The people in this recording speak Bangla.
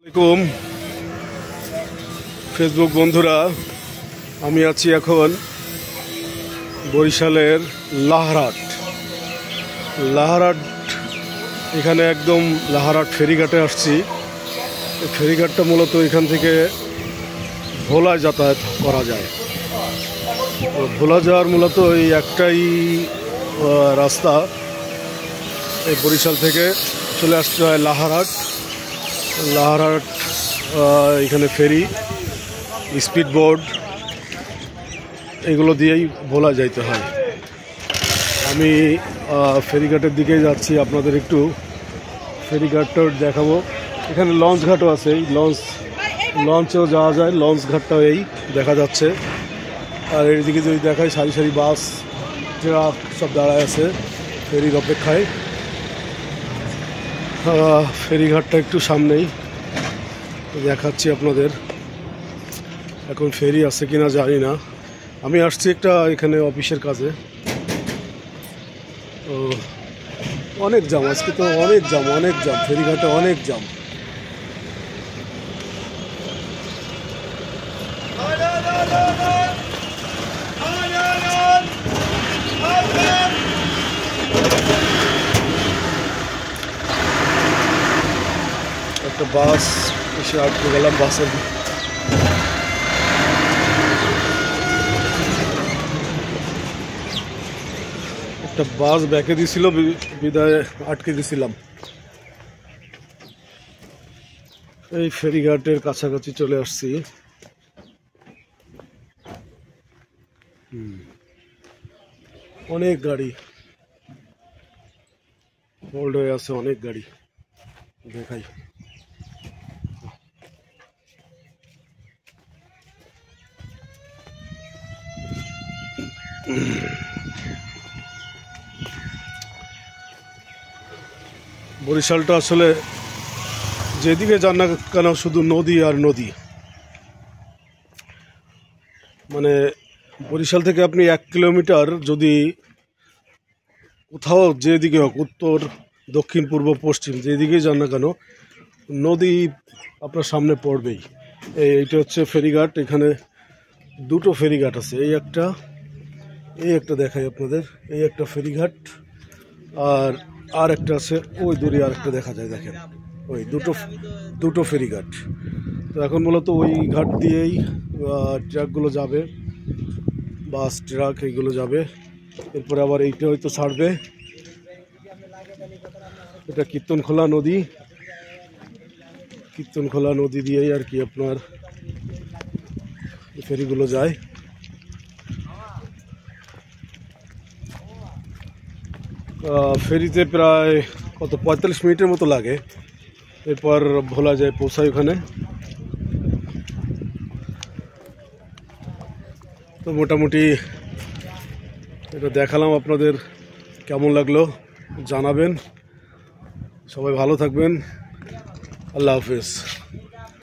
আসসালামু ফেসবুক বন্ধুরা, আমি আছি এখন বরিশালের লাহারহাট। এখানে একদম লাহারহাট ফেরিঘাটে আসছি। এই ফেরিঘাটটা মূলত এখান থেকে ভোলায় যাতায়াত করা যায়। তো ভোলা যাওয়ার মূলত এই একটাই রাস্তা। এই বরিশাল থেকে চলে আসতে হয় লাহারহাট। এখানে ফেরি, স্পিড বোর্ড এগুলো দিয়েই ভোলা যাইতে হয়। আমি ফেরিঘাটের দিকেই যাচ্ছি, আপনাদের একটু ফেরিঘাটটা দেখাবো। এখানে লঞ্চ ঘাটও আছে, এই লঞ্চেও যাওয়া যায়। লঞ্চ ঘাটটাও এই দেখা যাচ্ছে। আর এইদিকে যদি দেখায় সারি সারি বাস, ট্রাক সব দাঁড়ায় আছে ফেরির অপেক্ষায়। ফেরিঘাটটা একটু সামনেই দেখাচ্ছি আপনাদের। এখন ফেরি আছে কিনা জানি না। আমি আসছি একটা এখানে অফিসের কাজে। তো অনেক জাম আজকে, তো অনেক জাম ফেরিঘাটে অনেক জাম। একটা বাস এসে আটকে গেলাম বাসের। একটা বাস ব্যাকে দিছিল, বিদায় আটকে দিছিলাম। এই ফেরিঘাটের কাছাকাছি চলে আসছি। অনেক গাড়ি হোল্ড হয়ে আছে, অনেক গাড়ি দেখাই। বরিশালটা আসলে যেদিকে যান না কেন শুধু নদী আর নদী। মানে বরিশাল থেকে আপনি 1 কিলোমিটার যদি কোথাও যেদিকে হোক, উত্তর দক্ষিণ পূর্ব পশ্চিম যেদিকেই যান না কেন, নদী আপনার সামনে পড়বেই। এইটা হচ্ছে ফেরিঘাট। এখানে দুটো ফেরিঘাট আছে, এই একটা দেখাই আপনাদের। এই একটা ফেরিঘাট, আর একটা আছে ওই দূরে আর একটা দেখা যায়, দেখেন ওই দুটো ফেরিঘাট। তো এখন মূলত ওই ঘাট দিয়েই ট্রাকগুলো যাবে, বাস ট্রাক এইগুলো যাবে। এরপরে আবার এইটা হয়তো ছাড়বে। এটা কীর্তনখোলা নদী দিয়েই আর কি আপনার ফেরিগুলো যায়। ফেরিতে প্রায় 45 মিনিটের মতো লাগে। এরপর ভোলা যায় পৌঁছায় ওখানে। তো মোটামুটি এটা দেখালাম আপনাদের। কেমন লাগলো জানাবেন। সবাই ভালো থাকবেন। আল্লাহ হাফেজ।